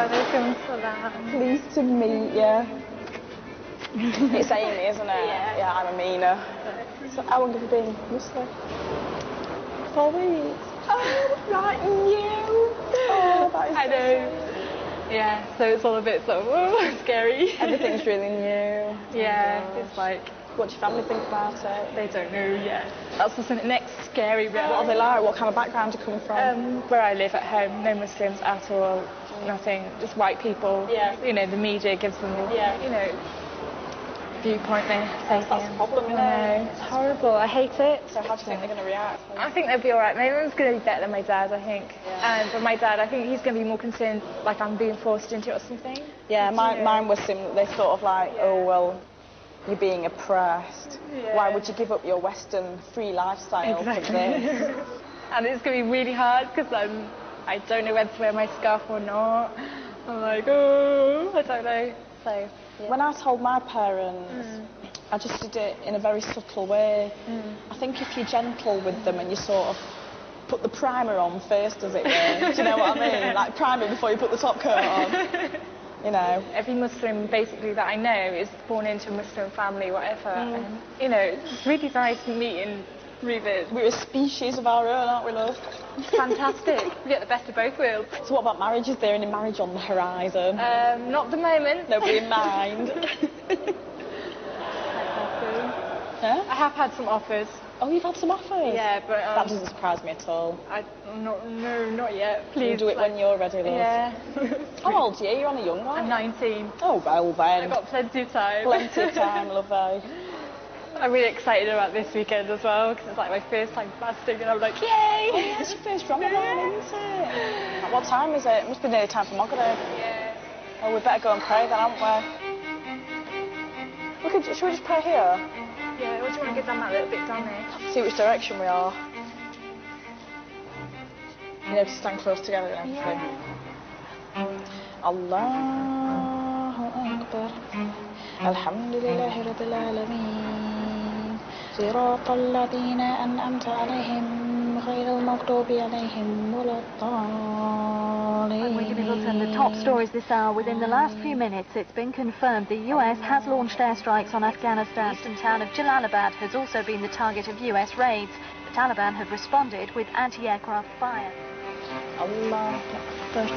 Walaikum salam. Pleased to meet you. It's Amy, isn't it? Yeah, I'm Amina. So how long have you been Muslim? 4 weeks. Oh, right, new. Oh, that is I know. Yeah, so it's all a bit sort of scary. Everything's really new. Yeah, it's like... What do your family think about it? They don't know yet. That's the next scary bit. What are they like? What kind of background do you come from? Where I live at home, no Muslims at all. Nothing, just white people. Yeah. You know, the media gives them, you know, viewpoint they say. That's the problem, isn't it? It's horrible. I hate it. So how do you think they're going to react? I think they'll be all right. My mum's going to be better than my dad, I think. Yeah. But my dad, I think he's going to be more concerned, like I'm being forced into it or something. Yeah, mine was similar. They sort of like, oh, well, you're being oppressed. Yeah. Why would you give up your Western free lifestyle for this? And it's going to be really hard because I don't know whether to wear my scarf or not. I'm like, oh, I don't know. So, yeah. When I told my parents, I just did it in a very subtle way. I think if you're gentle with them and you sort of put the primer on first, as it were, do you know what I mean? Like primer before you put the top coat on. You know. Every Muslim basically that I know is born into a Muslim family, whatever. And, you know, it's really nice meeting Rubers. We're a species of our own, aren't we, love? Fantastic. We get the best of both worlds. So what about marriage? Is there any marriage on the horizon? Not at the moment. Nobody in mind. Huh? I have had some offers. Oh, you've had some offers? Yeah, but... that doesn't surprise me at all. No, not yet. Please. You do it when you're ready, love. Yeah. How old are you? You're on a young one. I'm 19. Oh, well then. I've got plenty of time. Plenty of time, lovey. I'm really excited about this weekend as well, because it's like my first time fasting, and I'm like, yay! Oh, yeah, it's your first Ramadan, isn't it? At what time is it? It must be nearly time for Maghrib. Yeah. Oh, we better go and pray then, haven't we? Should we just pray here? Yeah, or do you want to get down that little bit down there? See which direction we are. You know, to stand close together and everything. Allahu Akbar. Alhamdulillahi Rabbil Alameen. صراط الذين أنعمت عليهم غير المغضوب عليهم ولا الضالين. We're going to look at the top stories this hour. Within the last few minutes, it's been confirmed the US has launched airstrikes on Afghanistan. The eastern town of Jalalabad has also been the target of US raids. The Taliban have responded with anti-aircraft fire. Allah Akbar.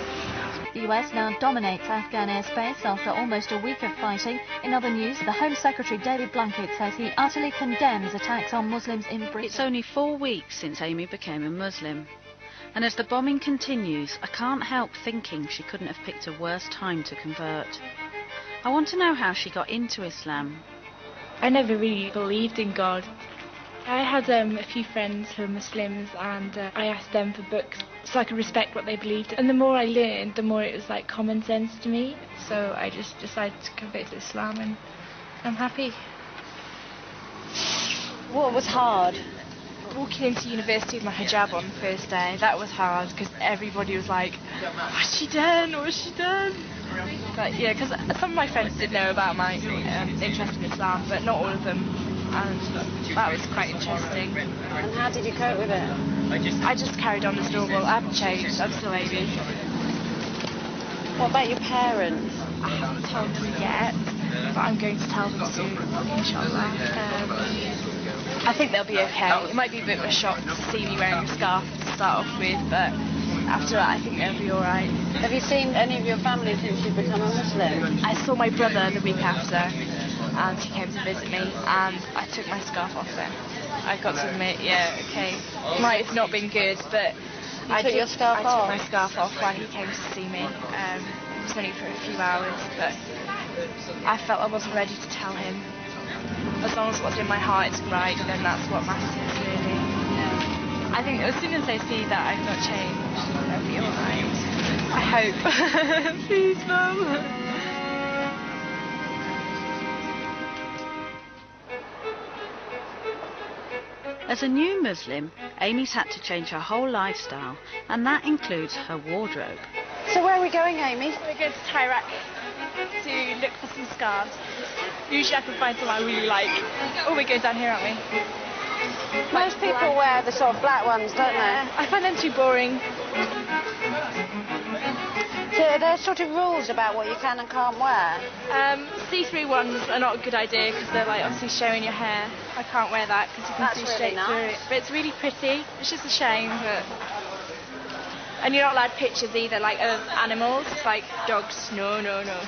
The US now dominates Afghan airspace after almost a week of fighting. In other news, the Home Secretary David Blunkett says he utterly condemns attacks on Muslims in Britain. It's only 4 weeks since Amy became a Muslim. And as the bombing continues, I can't help thinking she couldn't have picked a worse time to convert. I want to know how she got into Islam. I never really believed in God. I had a few friends who were Muslims, and I asked them for books so I could respect what they believed. And the more I learned, the more it was like common sense to me. So I just decided to convert to Islam, and I'm happy. What was hard? Walking into university with my hijab on the first day, that was hard because everybody was like, what's she done? What's she done? But yeah, because some of my friends did know about my interest in Islam, but not all of them. And that was quite interesting. And how did you cope with it? I just carried on as normal. I haven't changed. I'm still Amy. What about your parents? I haven't told them yet, but I'm going to tell them soon, inshallah. I think they'll be okay. It might be a bit of a shock to see me wearing a scarf to start off with, but after that I think they'll be alright. Have you seen any of your family since you've become a Muslim? I saw my brother the week after, and he came to visit me, and I took my scarf off then. I've got to admit, yeah, okay, might have not been good, but I took my scarf off while he came to see me. It was only for a few hours, but I felt I wasn't ready to tell him. As long as what's in my heart is right, then that's what matters, really. I think as soon as they see that I've not changed, they'll be alright. I hope. Please, Mum. As a new Muslim, Amy's had to change her whole lifestyle, and that includes her wardrobe. So where are we going, Amy? We're going to Tyrak to look for some scarves. Usually I can find some I really like. Oh, we're going down here, aren't we? Most people wear the sort of black ones, don't they? I find them too boring. So are there sort of rules about what you can and can't wear? See-through ones are not a good idea because they're like obviously showing your hair. I can't wear that because you can see straight through it. But it's really pretty. It's just a shame, but... And you're not allowed pictures either, like of animals. It's like dogs. No, no, no.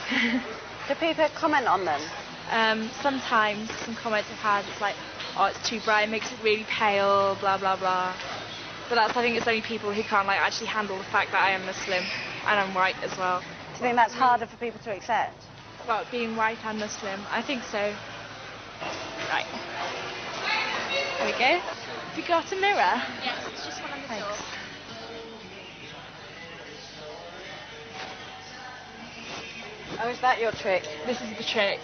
Do people comment on them? Sometimes some comments I've had, it's like, oh, it's too bright, it makes it really pale, blah, blah, blah. But I think it's only people who can't like actually handle the fact that I am Muslim and I'm white as well. Do you think that's harder for people to accept? Well, being white and Muslim, I think so. Right. There we go. Have you got a mirror? Yes, it's just one on the door. Oh, is that your trick? This is the trick.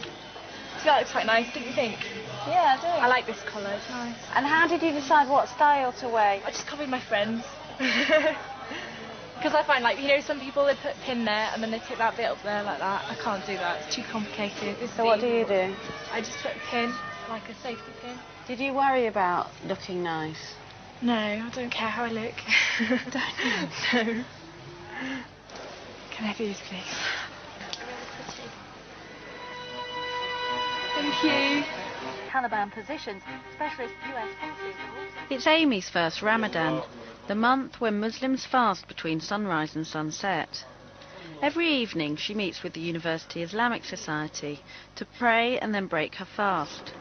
So that looks quite nice, don't you think? Yeah, I do. I like this colour, it's nice. And how did you decide what style to wear? I just copied my friends. Because I find, like, you know, some people, they put a pin there and then they take that bit up there like that. I can't do that, it's too complicated. So what do you do? I just put a pin, like a safety pin. Did you worry about looking nice? No, I don't care how I look. Don't you? No. Can I have these, please? Thank you. Taliban positions, specialist US forces are also... It's Amy's first Ramadan, the month when Muslims fast between sunrise and sunset. Every evening she meets with the University Islamic Society to pray and then break her fast.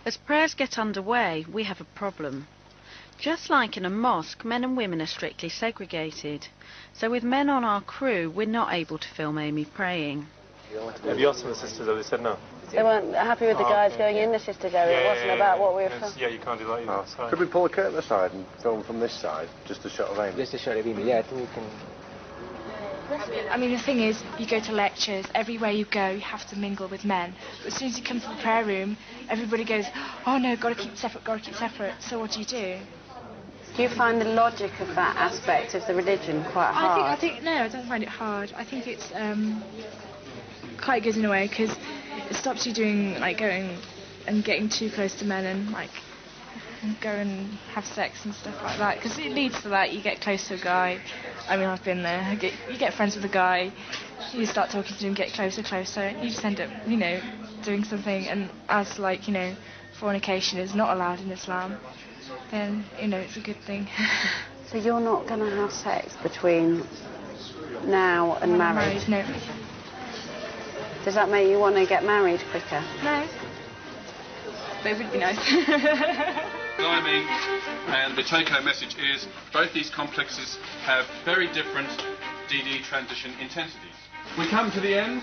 As prayers get underway, we have a problem. Just like in a mosque, men and women are strictly segregated. So with men on our crew, we're not able to film Amy praying. Have you asked the sisters? Have they said no? They weren't happy with the guys going in the sisters' area. It wasn't about what we were filming. Yeah, you can't do that either. Oh. Could we pull the curtain aside and film from this side? Just a shot of Amy? Just a shot of Amy, yeah, I think we can... I mean, the thing is, you go to lectures, everywhere you go, you have to mingle with men. But as soon as you come to the prayer room, everybody goes, oh no, gotta keep separate, gotta keep separate. So what do you do? Do you find the logic of that aspect of the religion quite hard? No, I don't find it hard. I think it's quite good in a way because it stops you doing like going and getting too close to men and like go and have sex and stuff like that. Because it leads to that. You get close to a guy. I mean, I've been there. You get friends with a guy. You start talking to him, get closer, closer. You just end up, you know, doing something. And as like, you know, fornication is not allowed in Islam, then, you know, it's a good thing. So you're not going to have sex between now and marriage? No. Does that make you want to get married quicker? No. But it would be nice. Blimey, and the take-home message is both these complexes have very different DD transition intensities. We come to the end.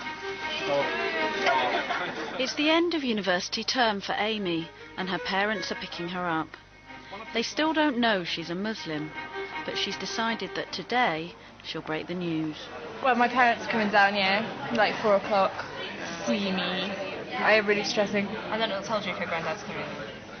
It's the end of university term for Amy, and her parents are picking her up. They still don't know she's a Muslim, but she's decided that today she'll break the news. Well, my parents are coming down here, like 4 o'clock, to see me. I am really stressing. And then it'll tell you if your granddad's coming.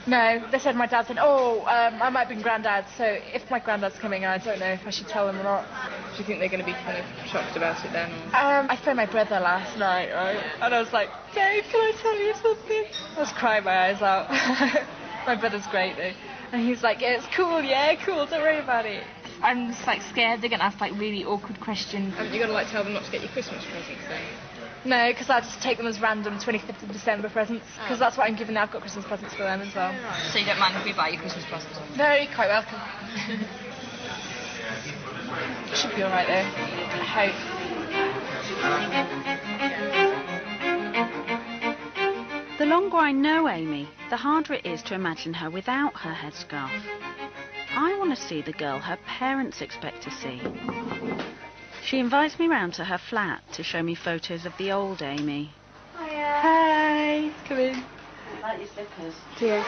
No, they said my dad said, I might be granddad, so if my granddad's coming, I don't know if I should tell them or not. Do you think they're going to be kind of shocked about it then? I phoned my brother last night, right? And I was like, Dave, can I tell you something? I was crying my eyes out. My brother's great though. And he's like, yeah, it's cool, don't worry about it. I'm just like scared they're going to ask like really awkward questions. You're going to like tell them not to get you Christmas presents then? No, because I just take them as random 25th of December presents, because that's what I'm giving them. I've got Christmas presents for them as well. So you don't mind if we buy you Christmas presents? No, you're quite welcome. Should be alright though, I hope. The longer I know Amy, the harder it is to imagine her without her headscarf. I want to see the girl her parents expect to see. She invites me round to her flat to show me photos of the old Amy. Hiya. Hi. Come in. I like your slippers. Yeah.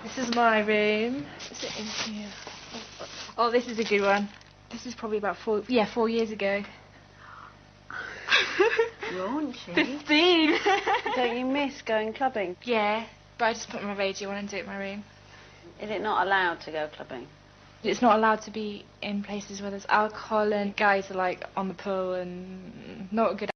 This is my room. Is it in here? Oh, this is a good one. This is probably about 4 years ago. Raunchy. 15. Don't you miss going clubbing? Yeah, but I just put my radio on and do it in my room. Is it not allowed to go clubbing? It's not allowed to be in places where there's alcohol and guys are like on the pool and not a good